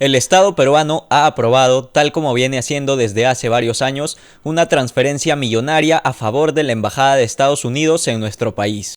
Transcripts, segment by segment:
El Estado peruano ha aprobado, tal como viene haciendo desde hace varios años, una transferencia millonaria a favor de la Embajada de Estados Unidos en nuestro país.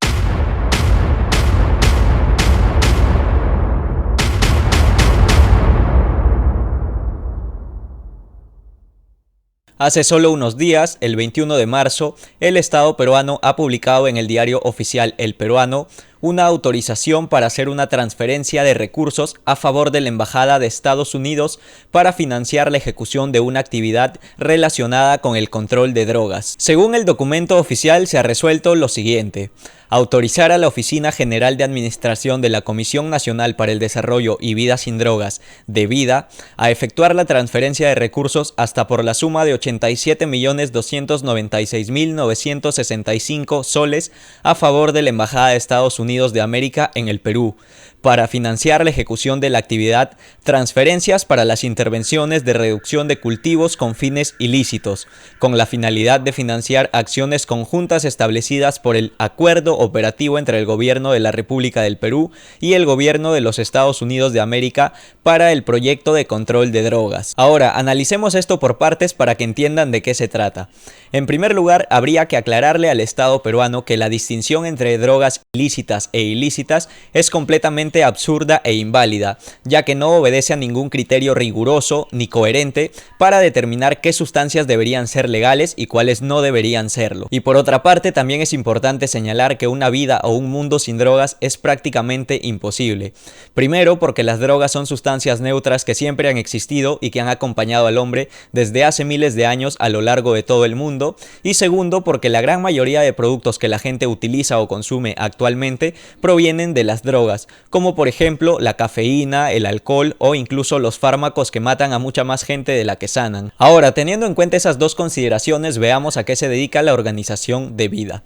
Hace solo unos días, el 21 de marzo, el Estado peruano ha publicado en el diario oficial El Peruano una autorización para hacer una transferencia de recursos a favor de la Embajada de Estados Unidos para financiar la ejecución de una actividad relacionada con el control de drogas. Según el documento oficial, se ha resuelto lo siguiente: autorizar a la Oficina General de Administración de la Comisión Nacional para el Desarrollo y Vida sin Drogas, de Vida, a efectuar la transferencia de recursos hasta por la suma de 87.296.965 soles a favor de la Embajada de Estados Unidos de América en el Perú, para financiar la ejecución de la actividad transferencias para las intervenciones de reducción de cultivos con fines ilícitos, con la finalidad de financiar acciones conjuntas establecidas por el Acuerdo Operativo entre el Gobierno de la República del Perú y el Gobierno de los Estados Unidos de América para el proyecto de control de drogas. Ahora, analicemos esto por partes para que entiendan de qué se trata. En primer lugar, habría que aclararle al Estado peruano que la distinción entre drogas lícitas e ilícitas es completamente absurda e inválida, ya que no obedece a ningún criterio riguroso ni coherente para determinar qué sustancias deberían ser legales y cuáles no deberían serlo. Y por otra parte, también es importante señalar que una vida o un mundo sin drogas es prácticamente imposible. Primero, porque las drogas son sustancias neutras que siempre han existido y que han acompañado al hombre desde hace miles de años a lo largo de todo el mundo. Y segundo, porque la gran mayoría de productos que la gente utiliza o consume actualmente provienen de las drogas, como por ejemplo la cafeína, el alcohol o incluso los fármacos que matan a mucha más gente de la que sanan. Ahora, teniendo en cuenta esas dos consideraciones, veamos a qué se dedica la organización de Vida.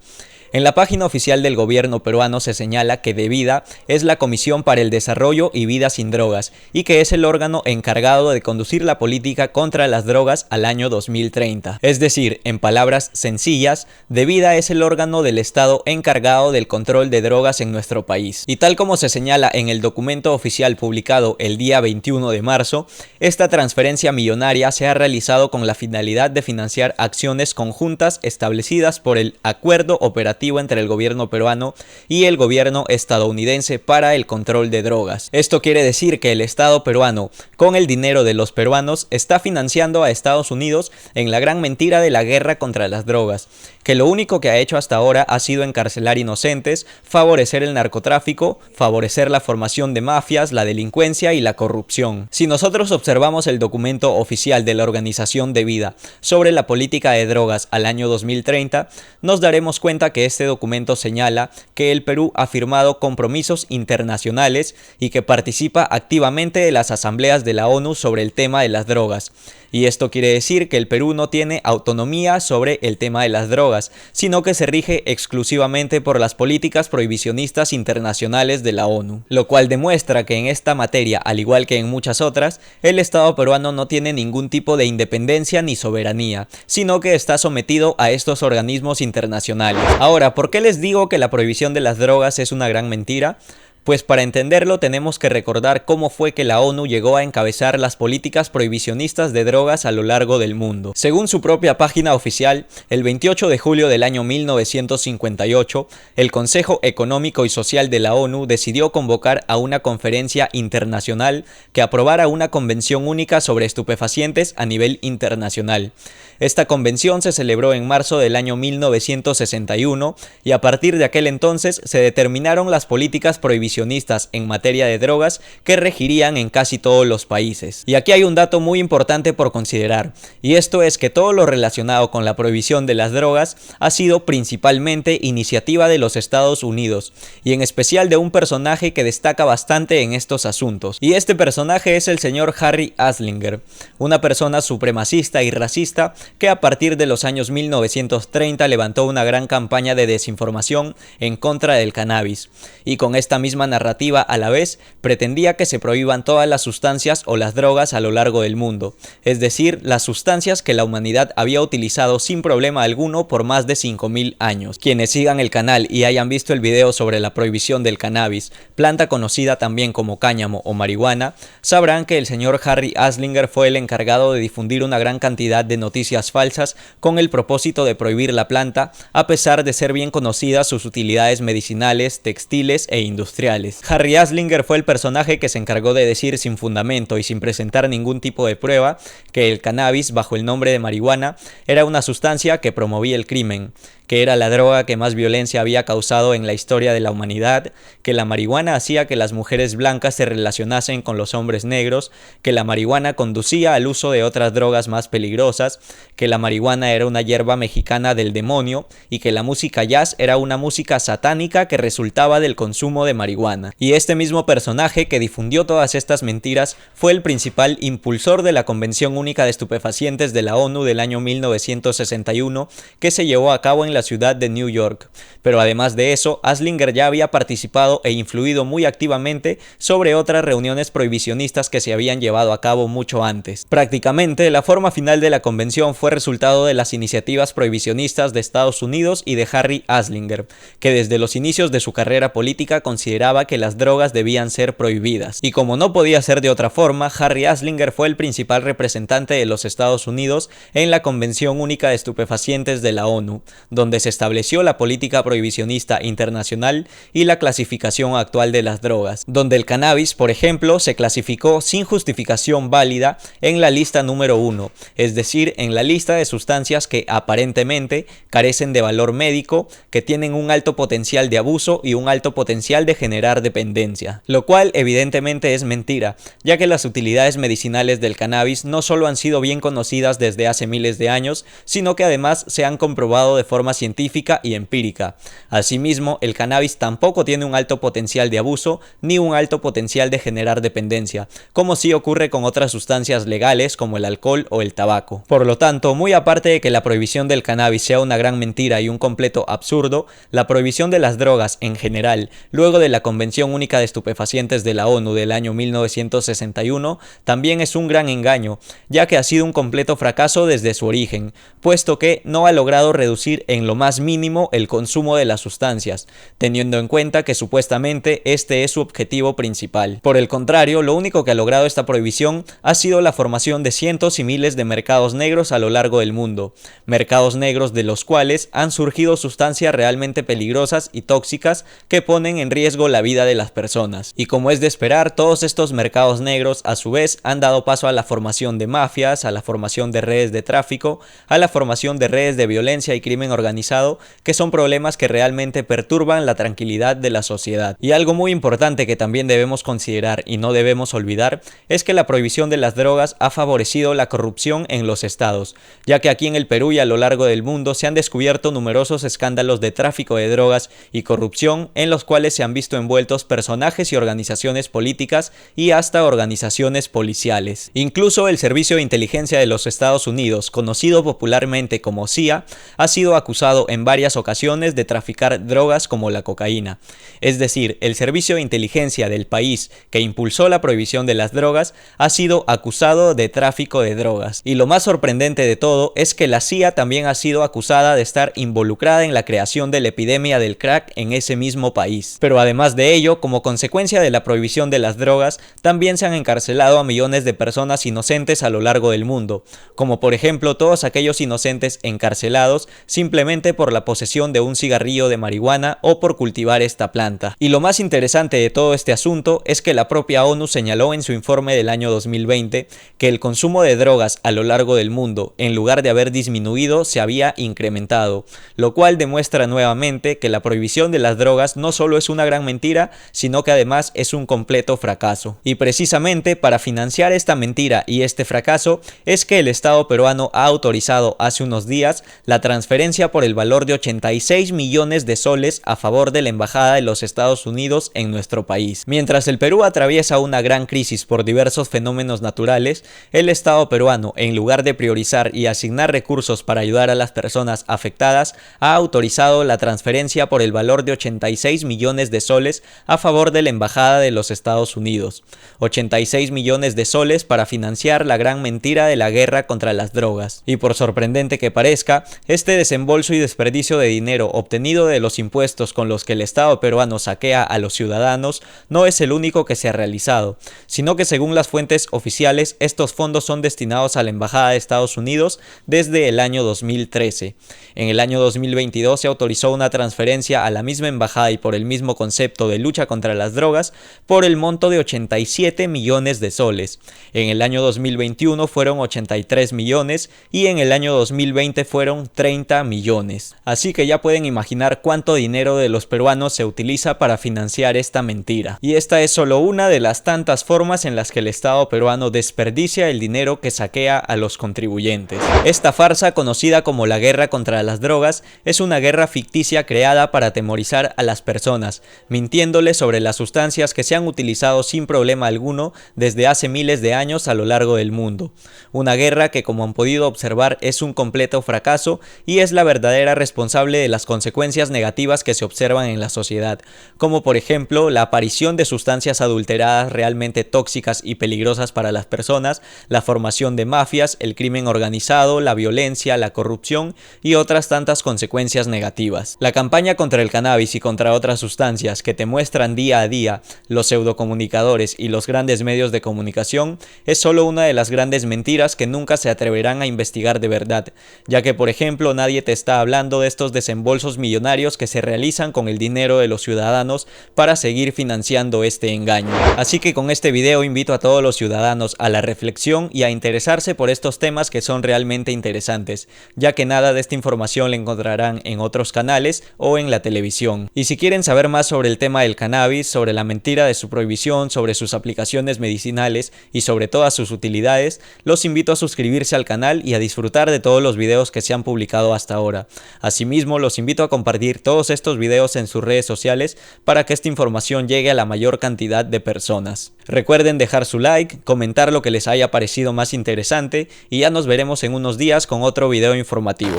En la página oficial del gobierno peruano se señala que De Vida es la Comisión para el Desarrollo y Vida sin Drogas y que es el órgano encargado de conducir la política contra las drogas al año 2030. Es decir, en palabras sencillas, De Vida es el órgano del Estado encargado del control de drogas en nuestro país. Y tal como se señala en el documento oficial publicado el día 21 de marzo, esta transferencia millonaria se ha realizado con la finalidad de financiar acciones conjuntas establecidas por el Acuerdo Operativo entre el gobierno peruano y el gobierno estadounidense para el control de drogas. Esto quiere decir que el Estado peruano, con el dinero de los peruanos, está financiando a Estados Unidos en la gran mentira de la guerra contra las drogas, que lo único que ha hecho hasta ahora ha sido encarcelar inocentes, favorecer el narcotráfico, favorecer la formación de mafias, la delincuencia y la corrupción. Si nosotros observamos el documento oficial de la Organización de Vida sobre la política de drogas al año 2030, nos daremos cuenta que este documento señala que el Perú ha firmado compromisos internacionales y que participa activamente de las asambleas de la ONU sobre el tema de las drogas. Y esto quiere decir que el Perú no tiene autonomía sobre el tema de las drogas, sino que se rige exclusivamente por las políticas prohibicionistas internacionales de la ONU. Lo cual demuestra que en esta materia, al igual que en muchas otras, el Estado peruano no tiene ningún tipo de independencia ni soberanía, sino que está sometido a estos organismos internacionales. Ahora, ¿por qué les digo que la prohibición de las drogas es una gran mentira? Pues para entenderlo tenemos que recordar cómo fue que la ONU llegó a encabezar las políticas prohibicionistas de drogas a lo largo del mundo. Según su propia página oficial, el 28 de julio del año 1958, el Consejo Económico y Social de la ONU decidió convocar a una conferencia internacional que aprobara una convención única sobre estupefacientes a nivel internacional. Esta convención se celebró en marzo del año 1961 y a partir de aquel entonces se determinaron las políticas prohibicionistas en materia de drogas que regirían en casi todos los países. Y aquí hay un dato muy importante por considerar, y esto es que todo lo relacionado con la prohibición de las drogas ha sido principalmente iniciativa de los Estados Unidos, y en especial de un personaje que destaca bastante en estos asuntos. Y este personaje es el señor Harry Anslinger, una persona supremacista y racista que a partir de los años 1930 levantó una gran campaña de desinformación en contra del cannabis, y con esta misma misma narrativa a la vez pretendía que se prohíban todas las sustancias o las drogas a lo largo del mundo, es decir, las sustancias que la humanidad había utilizado sin problema alguno por más de 5000 años. Quienes sigan el canal y hayan visto el video sobre la prohibición del cannabis, planta conocida también como cáñamo o marihuana, sabrán que el señor Harry Anslinger fue el encargado de difundir una gran cantidad de noticias falsas con el propósito de prohibir la planta, a pesar de ser bien conocidas sus utilidades medicinales, textiles e industriales. Harry Anslinger fue el personaje que se encargó de decir sin fundamento y sin presentar ningún tipo de prueba que el cannabis, bajo el nombre de marihuana, era una sustancia que promovía el crimen, que era la droga que más violencia había causado en la historia de la humanidad, que la marihuana hacía que las mujeres blancas se relacionasen con los hombres negros, que la marihuana conducía al uso de otras drogas más peligrosas, que la marihuana era una hierba mexicana del demonio y que la música jazz era una música satánica que resultaba del consumo de marihuana. Y este mismo personaje que difundió todas estas mentiras fue el principal impulsor de la Convención Única de Estupefacientes de la ONU del año 1961, que se llevó a cabo en la ciudad de New York. Pero además de eso, Anslinger ya había participado e influido muy activamente sobre otras reuniones prohibicionistas que se habían llevado a cabo mucho antes. Prácticamente, la forma final de la convención fue resultado de las iniciativas prohibicionistas de Estados Unidos y de Harry Anslinger, que desde los inicios de su carrera política consideraba que las drogas debían ser prohibidas. Y como no podía ser de otra forma, Harry Anslinger fue el principal representante de los Estados Unidos en la Convención Única de Estupefacientes de la ONU, donde se estableció la política prohibicionista internacional y la clasificación actual de las drogas, donde el cannabis, por ejemplo, se clasificó sin justificación válida en la lista número 1, es decir, en la lista de sustancias que aparentemente carecen de valor médico, que tienen un alto potencial de abuso y un alto potencial de generar dependencia, lo cual evidentemente es mentira, ya que las utilidades medicinales del cannabis no solo han sido bien conocidas desde hace miles de años, sino que además se han comprobado de forma científica y empírica. Asimismo, el cannabis tampoco tiene un alto potencial de abuso ni un alto potencial de generar dependencia, como sí ocurre con otras sustancias legales como el alcohol o el tabaco. Por lo tanto, muy aparte de que la prohibición del cannabis sea una gran mentira y un completo absurdo, la prohibición de las drogas en general, luego de la Convención Única de Estupefacientes de la ONU del año 1961, también es un gran engaño, ya que ha sido un completo fracaso desde su origen, puesto que no ha logrado reducir en lo más mínimo el consumo de las sustancias, teniendo en cuenta que supuestamente este es su objetivo principal. Por el contrario, lo único que ha logrado esta prohibición ha sido la formación de cientos y miles de mercados negros a lo largo del mundo, mercados negros de los cuales han surgido sustancias realmente peligrosas y tóxicas que ponen en riesgo la vida de las personas. Y como es de esperar, todos estos mercados negros a su vez han dado paso a la formación de mafias, a la formación de redes de tráfico, a la formación de redes de violencia y crimen organizado, que son problemas que realmente perturban la tranquilidad de la sociedad. Y algo muy importante que también debemos considerar y no debemos olvidar es que la prohibición de las drogas ha favorecido la corrupción en los estados, ya que aquí en el Perú y a lo largo del mundo se han descubierto numerosos escándalos de tráfico de drogas y corrupción en los cuales se han visto envueltos personajes y organizaciones políticas y hasta organizaciones policiales. Incluso el Servicio de Inteligencia de los Estados Unidos, conocido popularmente como CIA, ha sido acusado en varias ocasiones de traficar drogas como la cocaína. Es decir, el servicio de inteligencia del país que impulsó la prohibición de las drogas ha sido acusado de tráfico de drogas. Y lo más sorprendente de todo es que la CIA también ha sido acusada de estar involucrada en la creación de la epidemia del crack en ese mismo país. Pero además de ello, como consecuencia de la prohibición de las drogas, también se han encarcelado a millones de personas inocentes a lo largo del mundo, como por ejemplo todos aquellos inocentes encarcelados simplemente por la posesión de un cigarrillo de marihuana o por cultivar esta planta. Y lo más interesante de todo este asunto es que la propia ONU señaló en su informe del año 2020 que el consumo de drogas a lo largo del mundo, en lugar de haber disminuido, se había incrementado, lo cual demuestra nuevamente que la prohibición de las drogas no solo es una gran mentira, sino que además es un completo fracaso. Y precisamente para financiar esta mentira y este fracaso es que el Estado peruano ha autorizado hace unos días la transferencia por el valor de 86 millones de soles a favor de la Embajada de los Estados Unidos en nuestro país. Mientras el Perú atraviesa una gran crisis por diversos fenómenos naturales, el Estado peruano, en lugar de priorizar y asignar recursos para ayudar a las personas afectadas, ha autorizado la transferencia por el valor de 86 millones de soles soles a favor de la Embajada de los Estados Unidos, 86 millones de soles para financiar la gran mentira de la guerra contra las drogas. Y por sorprendente que parezca, este desembolso y desperdicio de dinero obtenido de los impuestos con los que el Estado peruano saquea a los ciudadanos no es el único que se ha realizado, sino que según las fuentes oficiales, estos fondos son destinados a la Embajada de Estados Unidos desde el año 2013. En el año 2022 se autorizó una transferencia a la misma embajada y por el mismo concepto de lucha contra las drogas por el monto de 87 millones de soles. En el año 2021 fueron 83 millones y en el año 2020 fueron 30 millones. Así que ya pueden imaginar cuánto dinero de los peruanos se utiliza para financiar esta mentira. Y esta es solo una de las tantas formas en las que el Estado peruano desperdicia el dinero que saquea a los contribuyentes. Esta farsa, conocida como la guerra contra las drogas, es una guerra ficticia creada para atemorizar a las personas, mintiéndoles sobre las sustancias que se han utilizado sin problema alguno desde hace miles de años a lo largo del mundo. Una guerra que, como han podido observar, es un completo fracaso y es la verdadera responsable de las consecuencias negativas que se observan en la sociedad, como por ejemplo la aparición de sustancias adulteradas realmente tóxicas y peligrosas para las personas, la formación de mafias, el crimen organizado, la violencia, la corrupción y otras tantas consecuencias negativas. La campaña contra el cannabis y contra otras sustancias que te muestran día a día los pseudocomunicadores y los grandes medios de comunicación es solo una de las grandes mentiras que nunca se atreverán a investigar de verdad, ya que por ejemplo nadie te está hablando de estos desembolsos millonarios que se realizan con el dinero de los ciudadanos para seguir financiando este engaño. Así que con este video invito a todos los ciudadanos a la reflexión y a interesarse por estos temas que son realmente interesantes, ya que nada de esta información la encontrarán en otros canales o en la televisión. Y si quieren saber más sobre el tema del cannabis, sobre la mentira de su prohibición, sobre sus aplicaciones medicinales y sobre todas sus utilidades, los invito a suscribirse al canal y a disfrutar de todos los videos que se han publicado hasta ahora. Asimismo, los invito a compartir todos estos videos en sus redes sociales para que esta información llegue a la mayor cantidad de personas. Recuerden dejar su like, comentar lo que les haya parecido más interesante y ya nos veremos en unos días con otro video informativo.